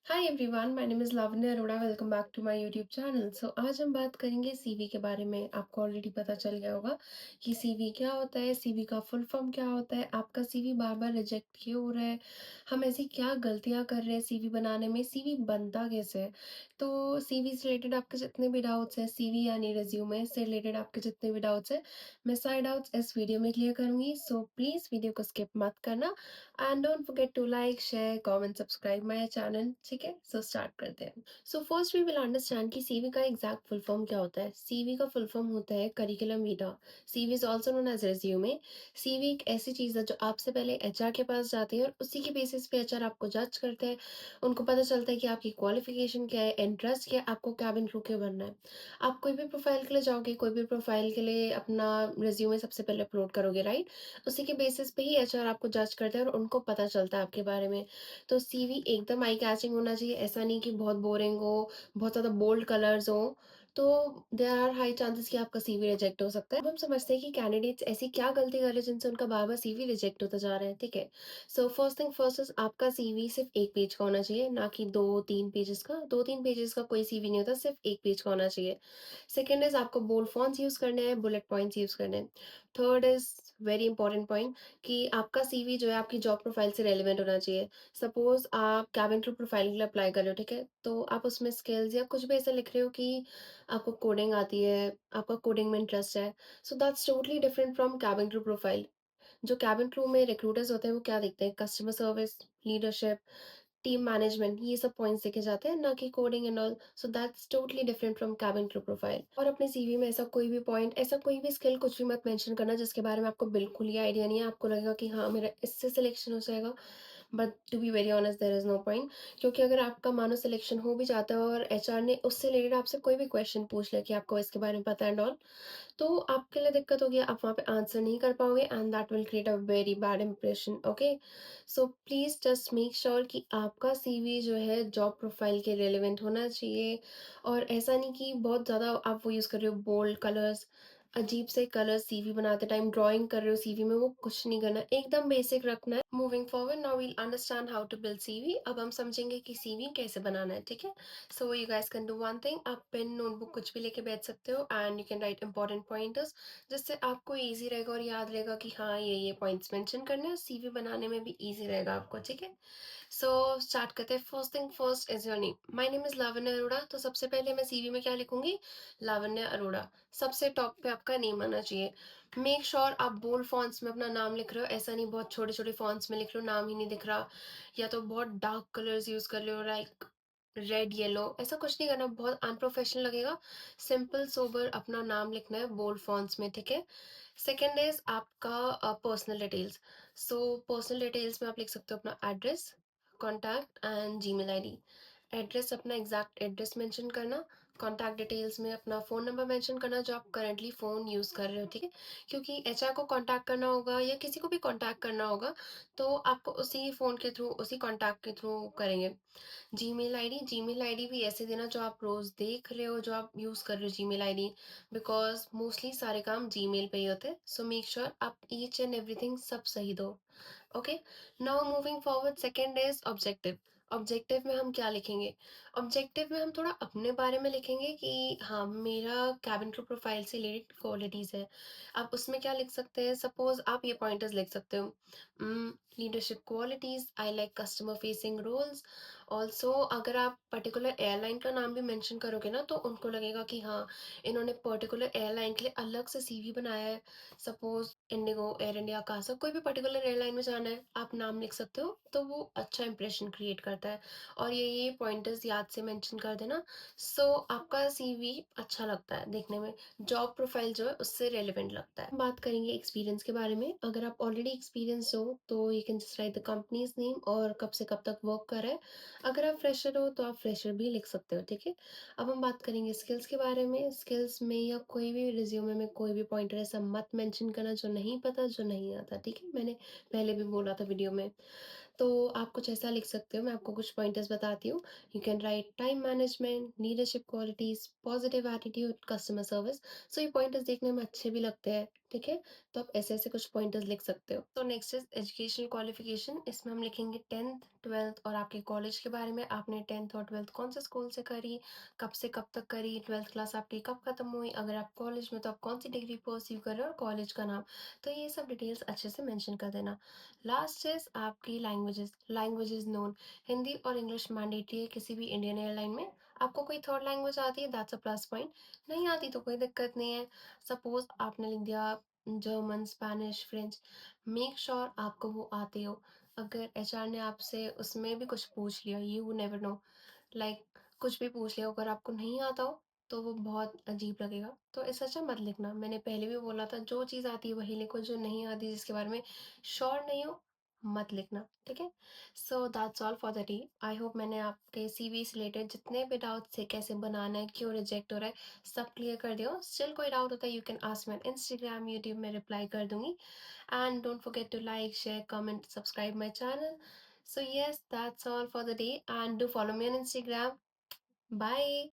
Hi everyone, my name is Lavanya Arora. Welcome back to my YouTube channel. आज हम बात करेंगे सीवी के बारे में। आपको ऑलरेडी पता चल गया होगा कि सीवी क्या होता है, सीवी का फुल फॉर्म क्या होता है, आपका सीवी बार बार रिजेक्ट क्यों हो रहा है, हम ऐसी क्या गलतियां कर रहे हैं सीवी बनाने में, सीवी बनता कैसे है। तो सीवी से रिलेटेड आपके जितने भी डाउट्स हैं, सीवी यानी रिज्यूमे से रिलेटेड आपके जितने भी डाउट्स हैं, मैं सारे डाउट्स इस वीडियो में क्लियर करूंगी। सो प्लीज़ वीडियो को स्किप मत करना and don't forget to like share comment subscribe my channel. ठीक है, सो स्टार्ट करते हैं। So first we will understand कि सीवी का एग्जैक्ट फुल फॉर्म क्या होता है। सीवी का फुल फॉर्म होता है curriculum vitae. CV is also known as resume. CV एक ऐसी चीज है जो आपसे पहले एचआर के पास जाती है और उसी के बेसिस पे एचआर आपको जज करते हैं। उनको पता चलता है कि आपकी क्वालिफिकेशन क्या है, इंटरेस्ट क्या है, आपको कैबिन क्रू क्यों बनना है। आप कोई भी प्रोफाइल के लिए जाओगे, कोई भी प्रोफाइल के लिए अपना रिज्यूमे सबसे पहले अपलोड करोगे, राइट। उसी के बेसिस पे ही एचआर आपको जज करते हैं और उनको पता चलता है आपके बारे में। तो सीवी एकदम आई कैचिंग होना चाहिए, ऐसा नहीं कि बहुत बोरिंग हो, बहुत ज़्यादा बोल्ड कलर्स हो। तो देयर आर हाई चांसेस कि आपका सीवी रिजेक्ट हो सकता है। अब हम समझते हैं कि कैंडिडेट्स ऐसी क्या गलती कर रहे हैं जिनसे उनका बार बार सीवी रिजेक्ट होता जा रहा है। ठीक है, so first thing first is आपका सीवी सिर्फ एक पेज का होना चाहिए, ना कि दो तीन पेजेस का। दो तीन पेजेस का कोई सीवी नहीं होता, सिर्फ एक पेज का होना चाहिए। सेकेंड इज आपको बोल्ड फॉन्ट्स यूज करने हैं, बुलेट पॉइंट्स यूज करने हैं। Third is very important point कि आपका सीवी जो है आपकी जॉब प्रोफाइल से रेलिवेंट होना चाहिए। सपोज आप कैबिन क्रू प्रोफाइल के लिए अप्लाई कर रहे हो, ठीक है, तो आप उसमें स्किल्स या कुछ भी ऐसा लिख रहे हो कि आपको कोडिंग आती है, आपका कोडिंग में इंटरेस्ट है। So that's totally different from cabin crew profile. जो कैबिन क्रू में रिक्रूटर्स होते हैं वो क्या देखते हैं, customer service, leadership, team management, ये सब पॉइंट्स देखे जाते हैं, ना कि coding and all. So that's totally different from cabin crew profile. और अपने सीवी में ऐसा कोई भी पॉइंट, ऐसा कोई भी स्किल कुछ भी मत मेंशन करना जिसके बारे में आपको बिल्कुल ही आइडिया नहीं है, आपको लगेगा कि हाँ मेरा इससे सिलेक्शन हो जाएगा। But to be very honest there is no point. क्योंकि अगर आपका मानो सिलेक्शन हो भी जाता है और एचआर ने उससे रिलेटेड आपसे कोई भी क्वेश्चन पूछ लिया कि आपको इसके बारे में पता है एंड ऑल, तो आपके लिए दिक्कत होगी, आप वहाँ पे आंसर नहीं कर पाओगे and that will create a very bad impression. Okay, so please just make sure कि आपका सीवी जो है जॉब प्रोफाइल के रिलेवेंट होना चाहिए। और ऐसा नहीं कि बहुत ज़्यादा आप वो यूज़ कर रहे हो बोल्ड कलर्स, अजीब से कलर सीवी बनाते टाइम ड्राइंग कर रहे हो सीवी में, वो कुछ नहीं करना, एकदम बेसिक रखना है। Moving forward now we'll understand how to build CV. अब हम समझेंगे कि सीवी कैसे बनाना है। ठीक है, so you guys can do one thing, आप पेन नोटबुक कुछ भी लेके बैठ सकते हो and you can right important pointers, जिससे आपको इजी रहेगा और याद रहेगा कि हाँ ये पॉइंट्स मेंशन करने हैं, सीवी बनाने में भी इजी रहेगा आपको। ठीक है, सो स्टार्ट करते हैं। First thing first is your name. My name is Lavanya Arora. तो सबसे पहले मैं सीवी में क्या लिखूंगी, लावण्य अरोड़ा। सबसे टॉप पे आपका नेम आना चाहिए। मेक श्योर आप बोल्ड फॉन्ट्स में अपना नाम लिख रहे हो, ऐसा नहीं बहुत छोटे छोटे फॉन्ट्स में लिख रहे हो, नाम ही नहीं दिख रहा, या तो बहुत डार्क कलर्स यूज कर रहे हो लाइक रेड येलो, ऐसा कुछ नहीं करना, बहुत अनप्रोफेशनल लगेगा। सिंपल सोबर अपना नाम लिखना है बोल्ड फॉन्ट्स में। ठीक है, सेकेंड इज आपका personal details. So personal details में आप लिख सकते हो अपना address, contact and Gmail ID. Address अपना एग्जैक्ट एड्रेस मेंशन करना, कॉन्टैक्ट डिटेल्स में अपना फ़ोन नंबर मेंशन करना जो आप करंटली फ़ोन यूज़ कर रहे हो। ठीक है, क्योंकि एचआर को कांटेक्ट करना होगा या किसी को भी कांटेक्ट करना होगा, तो आपको उसी फ़ोन के थ्रू, उसी कांटेक्ट के थ्रू करेंगे। जीमेल आईडी भी ऐसे देना जो आप रोज देख रहे हो, जो आप यूज कर रहे हो जीमेल आईडी, बिकॉज मोस्टली सारे काम जीमेल पे ही होते हैं। सो मेक श्योर आप ईच एंड एवरीथिंग सब सही दो। Okay, now moving forward, second is objective. Objective में हम क्या लिखेंगे, ऑब्जेक्टिव में हम थोड़ा अपने बारे में लिखेंगे कि हाँ मेरा कैबिन क्रू प्रोफाइल से रिलेटेड क्वालिटीज है। आप उसमें क्या लिख सकते हैं, सपोज आप ये पॉइंटर्स लिख सकते हो, leadership qualities, I like customer facing roles. Also अगर आप पर्टिकुलर एयरलाइन का नाम भी मेंशन करोगे ना, तो उनको लगेगा कि हाँ इन्होंने पर्टिकुलर एयरलाइन के लिए अलग से सीवी बनाया है। सपोज इंडिगो, एयर इंडिया, कासा, कोई भी पर्टिकुलर एयरलाइन में जाना है, आप नाम लिख सकते हो, तो वो अच्छा इंप्रेशन क्रिएट करता है। और ये पॉइंटर्स याद से मेंशन कर देना। सो आपका सीवी अच्छा लगता है देखने में, जॉब प्रोफाइल जो है उससे रेलिवेंट लगता है। बात करेंगे एक्सपीरियंस के बारे में। अगर आप ऑलरेडी एक्सपीरियंस हो तो you can just right the companies name और कब से कब तक वर्क कर रहे हैं। अगर आप फ्रेशर हो तो आप फ्रेशर भी लिख सकते हो। ठीक है, अब हम बात करेंगे स्किल्स के बारे में। स्किल्स में या कोई भी रिज्यूमे में कोई भी पॉइंटर ऐसा मत मेंशन करना जो नहीं पता, जो नहीं आता। ठीक है, मैंने पहले भी बोला था वीडियो में। तो आप कुछ ऐसा लिख सकते हो, मैं आपको कुछ पॉइंटर्स बताती हूँ। You can write time management, leadership qualities, positive attitude, customer service. So ये पॉइंटर्स देखने में अच्छे भी लगते हैं, ठीक है? तो आप ऐसे-ऐसे कुछ पॉइंटर्स लिख सकते हो। तो नेक्स्ट इज़ एजुकेशनल क्वालिफ़िकेशन, इसमें हम लिखेंगे 10th, 12th और आपके कॉलेज के बारे में। आपने 10th और 12th कौन से स्कूल से करी, कब से कब तक करी, 12th क्लास आपकी कब खत्म हुई, अगर आप कॉलेज में तो आप कौन सी डिग्री परस्यू कर रहे हो और कॉलेज का नाम। तो ये सब डिटेल्स अच्छे से मेंशन कर देना। लास्ट इज़ आपकी लैंग्वेजेज़, लैंग्वेजेज़ नोन, हिंदी और इंग्लिश मैंडेटरी है किसी भी इंडियन एयरलाइन में। आपको कोई थर्ड लैंग्वेज आती है दैट्स अ प्लस पॉइंट, नहीं आती तो कोई दिक्कत नहीं है। सपोज़ आपने लिख दिया German, Spanish, French, make sure आपको वो आते हो। अगर एचआर ने आपसे उसमें भी कुछ पूछ लिया, यू नेवर नो, लाइक कुछ भी पूछ लिया अगर आपको नहीं आता हो, तो वो बहुत अजीब लगेगा। तो इससे अच्छा मत लिखना। मैंने पहले भी बोला था जो चीज़ आती है वही लिखो, जो नहीं आती जिसके बारे में श्योर नहीं हो, मत लिखना, ठीक है? So that's all for the day. I hope मैंने आपके सीवी से रिलेटेड जितने भी डाउट्स थे, कैसे बनाना है, क्यों रिजेक्ट हो रहा है, सब क्लियर कर दिया हो। स्टिल कोई डाउट होता है you can ask me on Instagram, YouTube में रिप्लाई कर दूँगी। And don't forget to like, share, comment, subscribe my channel. So yes, that's all for the day and do follow me on Instagram. Bye.